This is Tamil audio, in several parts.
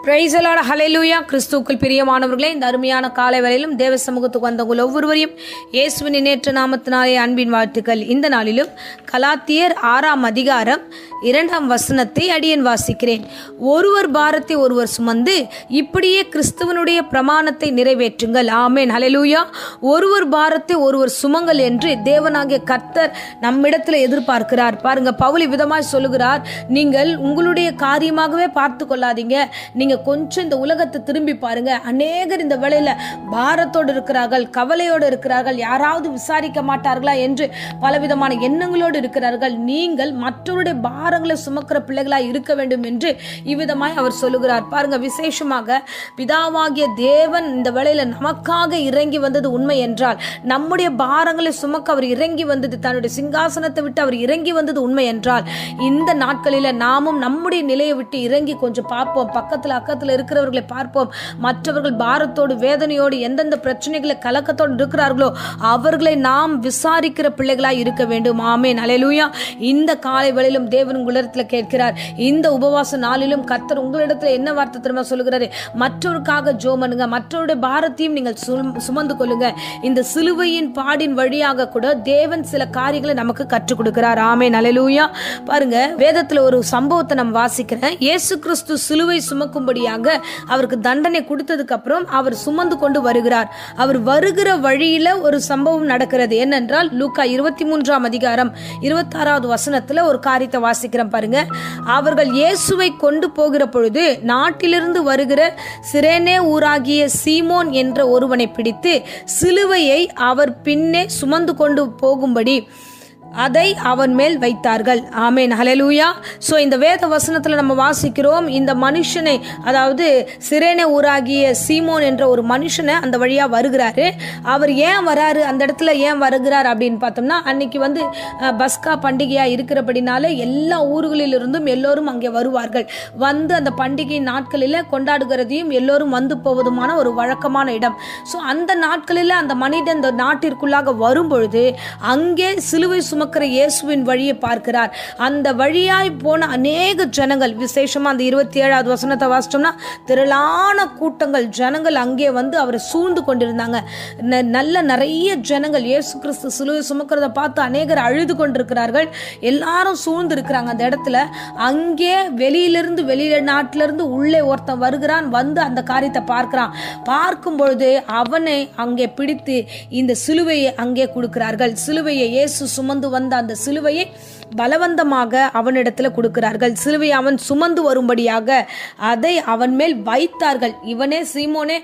பிரைஸ் தி லார்ட், ஹல்லேலூயா. கிறிஸ்துவுக்குள் பிரியமானவர்களே, இந்த அருமையான காலை வேளையிலும் தேவ சமூகத்துக்கு வந்தவங்க ஒவ்வொருவரையும் இயேசுவின் எண்ணற்ற நாமத்தினாலே அன்பின் வாழ்த்துக்கள். இந்த நாளிலும் கலாத்தியர் 6ஆம் அதிகாரம் 2ஆம் வசனத்தை அடியேன் வாசிக்கிறேன். ஒருவர் பாரத்தை ஒருவர் சுமந்து இப்படியே கிறிஸ்துவனுடைய பிரமாணத்தை நிறைவேற்றுங்கள். ஆமென், ஹல்லேலூயா. ஒருவர் பாரத்தை ஒருவர் சுமங்கள் என்று தேவனாகிய கர்த்தர் நம்மிடத்தில் எதிர்பார்க்கிறார். பாருங்க, பவுல் விதமாய் சொல்லுகிறார், நீங்கள் உங்களுடைய காரியமாகவே பார்த்து கொள்ளாதீங்க, நீங்க கொஞ்சம் இந்த உலகத்தை திரும்பி பாருங்க. அநேகர் இந்த வேளையில பாரத்தோடு இருக்கிறார்கள், கவலையோடு இருக்கிறார்கள், யாராவது விசாரிக்க மாட்டார்களா என்று பலவிதமான எண்ணங்களோடு இருக்கிறார்கள். நீங்கள் மற்றவருடைய பாரங்களை சுமக்கிற பிள்ளைகளாய் இருக்க வேண்டும் என்று இவ்விதமாய் அவர் சொல்லுகிறார். பாருங்க, விசேஷமாக பிதாவாகிய தேவன் இந்த வேளையில நமக்காக இறங்கி வந்தது உண்மை என்றால், நம்முடைய பாரங்களை சுமக்க அவர் இறங்கி வந்தது, தன்னுடைய சிங்காசனத்தை விட்டு அவர் இறங்கி வந்தது உண்மை என்றால், இந்த நாட்களில நாமும் நம்முடைய நிலையை விட்டு இறங்கி கொஞ்சம் பார்ப்போம், பக்கத்துல அக்கத்துல இருக்கிறவர்களை பார்ப்போம். மற்றவர்கள் பாரத்தோடு வேதனையோடு எந்தெந்த பிரச்சனைகளை கலக்கத்தோடு இருக்கிறார்களோ அவர்களை நாம் விசாரிக்கிற பிள்ளைகளாய் இருக்க வேண்டும். ஆமென், ஹல்லேலூயா. இந்த காலை வேளையிலும் தேவன் உங்களிடத்தில் கேட்கிறார். இந்த உபவாச நாளிலும் கர்த்தர் உங்களிடத்தில் என்ன வார்த்தை தெரியுமா சொல்லுகிறாரு? மற்றவருக்காக ஜெபம் பண்ணுங்க, மற்றவருடைய பாரத்தையும் நீங்கள் சுமந்து கொள்ளுங்க. இந்த சிலுவையின் பாடின் வழியாக கூட தேவன் சில காரியங்களை நமக்கு கற்றுக் கொடுக்கிறார். ஆமென், ஹல்லேலூயா. பாருங்க, வேதத்துல ஒரு சம்பவத்தை நம்ம வாசிக்கிறேன். இயேசு கிறிஸ்து சிலுவை சுமக்கும்படியாக அவருக்கு தண்டனை கொடுத்ததுக்கு அப்புறம் அவர் சுமந்து கொண்டு வருகிறார். அவர் வருகிற வழியில ஒரு சம்பவம் நடக்கிறது. என்னென்றால், லூக்கா 23ஆம் அதிகாரம் 26வது வசனத்துல ஒரு காரியத்தை வாசிக்கிறோம். பாருங்க, அவர்கள் இயேசுவை கொண்டு போகிற பொழுது நாட்டிலிருந்து வருகிற சிரேனே ஊராகிய சீமோன் என்ற ஒருவனை பிடித்து சிலுவையை அவர் பின்னே சுமந்து கொண்டு போகும்படி அதை அவன் மேல் வைத்தார்கள். ஆமென், ஹல்லேலூயா. சோ இந்த வேத வசனத்துல நம்ம வாசிக்கிறோம், இந்த மனுஷனை, அதாவது சிரேனே ஊராகிய சீமோன் என்ற ஒரு மனுஷனை அந்த வழியா வருகிறாரு. அவர் ஏன் வராரு, அந்த இடத்துல ஏன் வருகிறார் அப்படின்னு பார்த்தோம்னா, அன்னைக்கு பஸ்கா பண்டிகையா இருக்கிறபடினால எல்லா ஊர்களிலிருந்தும் எல்லோரும் அங்கே வருவார்கள். வந்து அந்த பண்டிகை நாட்களில் கொண்டாடுகிறதையும் எல்லோரும் வந்து போவதுமான ஒரு வழக்கமான இடம். ஸோ அந்த நாட்களில் அந்த மனிதன் இந்த நாட்டிற்குள்ளாக வரும்பொழுது அங்கே சிலுவை சுமக்கிற இயேசுவின் வழியை பார்க்கிறார். அந்த வழியாய் போன அநேக ஜனங்கள், விசேஷமா அந்த 27வது வசனத்தை வாசிச்சோம்னா, திரளான கூட்டங்கள் ஜனங்கள் அங்கே வந்து அவரை சூழ்ந்து கொண்டிருந்தாங்க. நிறைய ஜனங்கள் இயேசு கிறிஸ்து சிலுவை சுமக்கிறத பார்த்து அநேகர் அழுது கொண்டிருக்கிறார்கள். எல்லாரும் சூழ்ந்து இருக்கிறாங்க அந்த இடத்துல. அங்கே வெளியிலிருந்து, வெளிநாட்டிலிருந்து உள்ளே ஒருத்தன் வருகிறான். வந்து அந்த காரியத்தை பார்க்கிறான். பார்க்கும் பொழுது அவனை அங்கே பிடித்து இந்த சிலுவையை அங்கே கொடுக்கிறார்கள். சிலுவையை இயேசு சுமந்து வந்த அந்த சிலுவையை பலவந்தமாக அவனிடத்துல கொடுக்கிறார்கள். சிலுவையை அவன் சுமந்து வரும்படியாக அதை அவன் மேல் வைத்தார்கள். இவனே சீமோனே,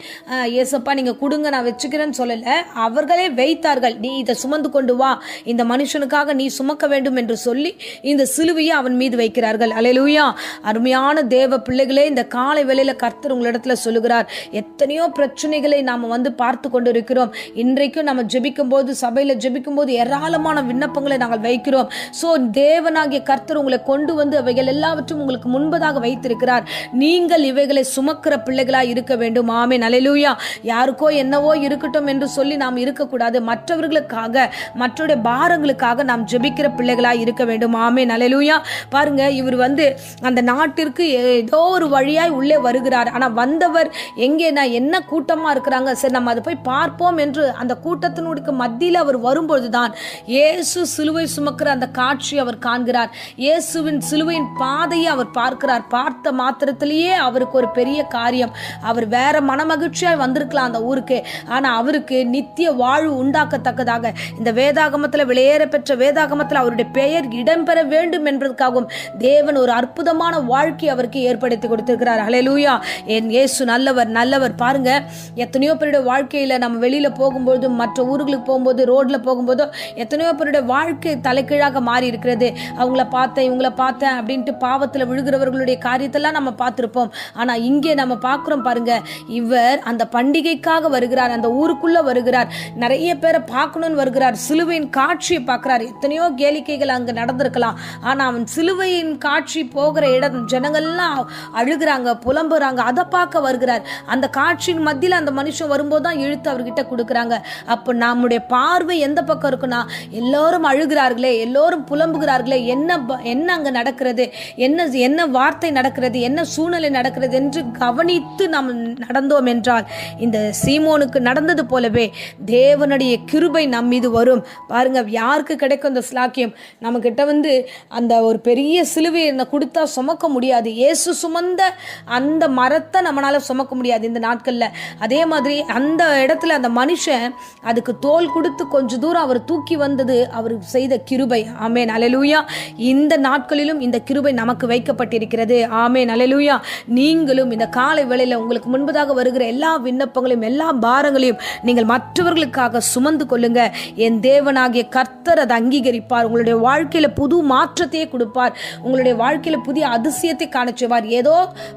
ஏசப்பா நீங்க கொடுங்க, நான் வச்சுக்கிறேன்னு சொல்லல, அவர்களே வைத்தார்கள். நீ இதை சுமந்து கொண்டு வா, இந்த மனுஷனுக்காக நீ சுமக்க வேண்டும் என்று சொல்லி இந்த சிலுவையை அவன் மீது வைக்கிறார்கள். அல்லேலூயா. அருமையான தேவ பிள்ளைகளே, இந்த காலை வேளையில கர்த்தர் உங்களிடத்துல சொல்லுகிறார், எத்தனையோ பிரச்சனைகளை நாம பார்த்து கொண்டு இருக்கிறோம். இன்றைக்கும் நம்ம ஜெபிக்கும் போது, சபையில ஜெபிக்கும் போது ஏராளமான விண்ணப்பங்களை நாங்கள் வைக்கிறோம். சோ தேவனாகிய கர்த்தர் உங்களை கொண்டு வந்து அவைகள் எல்லாவற்றும் உங்களுக்கு முன்பதாக வைத்திருக்கிறார். நீங்கள் இவைகளை சுமக்கிற பிள்ளைகளாய் இருக்க வேண்டும். ஆமென், ஹல்லேலூயா. யாருக்கோ என்னவோ இருக்கட்டும் என்று சொல்லி நாம் இருக்கக்கூடாது. மற்றவர்களுக்காக, மற்றவருடைய பாரங்களுக்காக நாம் ஜெபிக்கிற பிள்ளைகளாய் இருக்க வேண்டும். ஆமென், ஹல்லேலூயா. பாருங்க, இவர் அந்த நாட்டிற்கு ஏதோ ஒரு வழியாய் உள்ளே வருகிறார். ஆனா வந்தவர் எங்கேனா, என்ன கூட்டமா இருக்கிறாங்க, சரி நம்ம அதை போய் பார்ப்போம் என்று அந்த கூட்டத்தினுடைய மத்தியில் அவர் வரும்பொழுதுதான் இயேசு சிலுவை சுமக்கிற அந்த காட்சி அவர் காண்கிறார். இயேசுவின் சிலுவையின் பாதையை அவர் பார்க்கிறார். பார்த்த மாத்திரத்திலேயே அவருக்கு ஒரு பெரிய காரியம். அவர் வேற மனமகிழ்ச்சியாய் வந்திருக்கலாம் அந்த ஊருக்கு. ஆனா அவருக்கு நித்திய வாழ்வு உண்டாக்கத்தக்கதாக இந்த வேதாகமத்தில், வெளியேற பெற்ற வேதாகமத்தில் அவருடைய பெயர் இடம்பெற வேண்டும் என்பதற்காகவும் தேவன் ஒரு அற்புதமான வாழ்க்கை அவருக்கு ஏற்படுத்தி கொடுத்திருக்கிறார். ஹல்லேலூயா. என் இயேசு நல்லவர், நல்லவர். பாருங்க, எத்தனையோ பேருடைய வாழ்க்கையில நம்ம வெளியில போகும்போது, மற்ற ஊர்களுக்கு போகும்போது, ரோட்ல போகும்போது எத்தனையோ பேருடைய வாழ்க்கை தலைகீழாக மாறி இருக்கிறது. அவங்கள பார்த்தேன், இவங்கள பார்த்தேன் அப்படின்ட்டு பாவத்தில் விழுகிறவர்களுடைய காரியத்தெல்லாம் நம்ம பார்த்திருப்போம். ஆனா இங்கே நம்ம பார்க்கிறோம், பாருங்க, இவர் அந்த பண்டிகைக்காக வருகிறார், அந்த ஊருக்குள்ள வருகிறார், நிறைய பேரை பார்க்கணும்னு வருகிறார், சிலுவையின் காட்சியை பார்க்கிறார். எத்தனையோ கேளிக்கைகள் அங்க நடந்திருக்கலாம். ஆனா அவன் சிலுவையின் காட்சி போகிற இடம் ஜனங்கள்லாம் அழுகிறாங்க, புலம்புறாங்க, அதை பார்க்க வருகிறார். அந்த காட்சியின் மத்தியில் அந்த மனுஷன் வரும்போது தான் இழுத்து அவர்கிட்ட கொடுக்குறாங்க. அப்போ நம்முடைய பார்வை எந்த பக்கம் இருக்குன்னா, எல்லோரும் அழுகிறார்களே, எல்லோரும் புலம்பு புலம்புகிறார்களே, என்ன அங்க நடக்கிறது, என்ன வார்த்தை நடக்கிறது, என்ன சூழ்நிலை நடக்கிறது என்று கவனித்து நாம் நடந்தோம் என்றால் இந்த சீமோனுக்கு நடந்தது போலவே தேவனுடைய கிருபை நம் மீது வரும். பாருங்க, யாருக்கு கிடைக்கும் இந்த ஸ்லாக்கியம்? நம்ம கிட்ட அந்த ஒரு பெரிய சிலுவையை கொடுத்தா சுமக்க முடியாது. இயேசு சுமந்த அந்த மரத்தை நம்மளால சுமக்க முடியாது இந்த நாட்கள்ல. அதே மாதிரி அந்த இடத்துல அந்த மனுஷன் அதுக்கு தோல் கொடுத்து கொஞ்ச தூரம் அவர் தூக்கி வந்தது அவர் செய்த கிருபை. ஆமென், அல்லேலூயா. இந்த நாட்களிலும் இந்த கிருபை நமக்கு வைக்கப்பட்டிருக்கிறது. ஆமென், அல்லேலூயா. நீங்களும் இந்த காலை வேளையில உங்களுக்கு முன்பதாக வருகிற எல்லா விண்ணப்பங்களையும் எல்லா பாரங்களையும் நீங்கள் மற்றவர்களுக்காக சுமந்து கொள்ளுங்க. என் தேவனாகிய கர்த்தர் அதை அங்கீகரிப்பார். உங்களுடைய வாழ்க்கையில புது மாற்றத்தையே கொடுப்பார். உங்களுடைய வாழ்க்கையில புதிய அதிசயத்தை காணச்சுவார். ஏதோ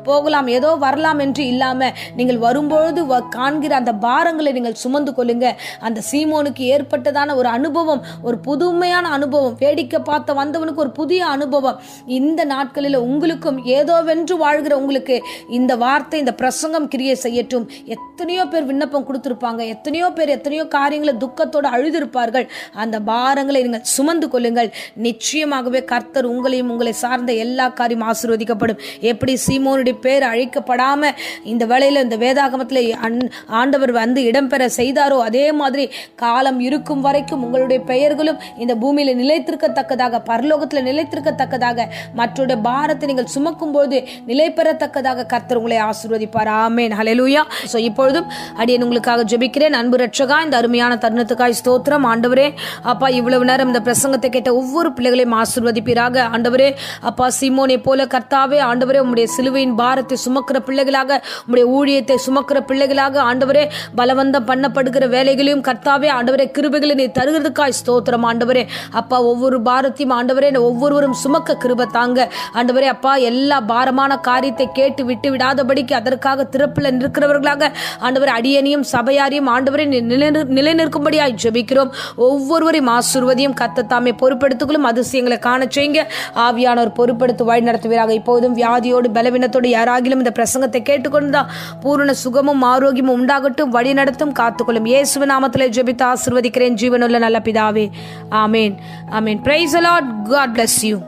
போகலாம், ஏதோ வரலாம் என்று இல்லாம நீங்கள் வரும்பொழுது காண்கிற அந்த பாரங்களை நீங்கள் சுமந்து கொள்ளுங்க. அந்த சீமோனுக்கு ஏற்பட்டதான ஒரு அனுபவம், ஒரு புதுமையான அனுபவம், வேடிக்கை பார்த்த வந்தவனுக்கு ஒரு புதிய அனுபவம். இந்த நாட்களில் உங்களுக்கும் ஏதோவென்று வாழ்கிற உங்களுக்கு இந்த வார்த்தை, இந்த பிரசங்கம் கிரியை செய்யட்டும். எத்தனையோ பேர் விண்ணப்பம் கொடுத்திருப்பாங்க, எத்தனையோ பேர் எத்தனையோ காரியங்களை துக்கத்தோடு அழுதிருப்பார்கள். அந்த பாரங்களை நீங்கள் சுமந்து கொள்ளுங்கள். நிச்சயமாகவே கர்த்தர் உங்களையும் உங்களை சார்ந்த எல்லா காரியம் ஆசீர்வதிக்கப்படும். எப்படி சீமோனுடைய பேர் அழைக்கப்படாம இந்த வேளையில இந்த வேதாகமத்தில் ஆண்டவர் இடம்பெற செய்தாரோ, அதே மாதிரி காலம் இருக்கும் வரைக்கும் உங்களுடைய பெயர்களும் இந்த பூமியில நிலைத்திருக்கத்தக்கதாக, பரலோகத்தில் நிலைத்திருக்கத்தக்கதாக, மற்றொரு பாரத்தை நீங்கள் சுமக்கும் போது நிலை பெறத்தக்கதாக கர்த்தர் உங்களை ஆசீர்வதிப்பார். ஆமென், ஹல்லேலூயா. சோ இப்பொழுதும் அடியேன் உங்களுக்காக ஜெபிக்கிறேன். அன்பு ரட்சகா, இந்த அருமையான தருணத்துக்காய் ஸ்தோத்திரம். ஆண்டவரே அப்பா, இவ்வளவு நேரம் இந்த பிரசங்கத்தை கேட்ட ஒவ்வொரு பிள்ளைகளையும் ஆசீர்வதிப்பீராக. ஆண்டவரே அப்பா, சீமோனை போல கர்த்தாவே ஆண்டவரே உம்முடைய சிலுவையின் பாரத்தை சுமக்கிற பிள்ளைகளாக, உம்முடைய ஊழியத்தை சுமக்கிற பிள்ளைகளாக ஆண்டவரே பலவந்தம் பண்ணப்படுகிற வேலைகளையும் கர்த்தாவே ஆண்டவரே கிருபைகளை நீ தருகிறதுக்காய் ஸ்தோத்திரம். ஆண்டவரே அப்பா, ஒவ்வொரு பாரத்தையும் ஆண்டவரே ஒவ்வொருவரும் சுமக்க கிருபை தாங்க. ஆண்டவரே அப்பா, எல்லா பாரமான காரியத்தை கேட்டு விட்டு விடாதபடிக்கு அதற்காக திறப்பில் நிற்கிறவர்களாக ஆண்டவரே அடியனையும் சபையாரையும் ஆண்டவரே நிலைநிற்கும்படியாய் ஜெபிக்கிறோம். ஒவ்வொருவரையும் ஆசீர்வதியும் கர்த்தர் பொறுப்பெடுத்துக்களும் அதிசயங்களை காண செய்யுங்க. ஆவியானவர் பொறுப்பெடுத்து வழி நடத்துவீராக. இப்போதும் வியாதியோடு பலவீனத்தோடு யாராகிலும் இந்த பிரசங்கத்தை கேட்டுக்கொண்டா பூரண சுகமும் ஆரோக்கியமும் உண்டாகட்டும். வழி நடத்தும், காத்துக்கொள்ளும். இயேசுவின் நாமத்திலே ஜெபித்து ஆசீர்வதிக்கிறேன் ஜீவனுள்ள நல்ல பிதாவே. Amen, amen. Praise the Lord. God bless you.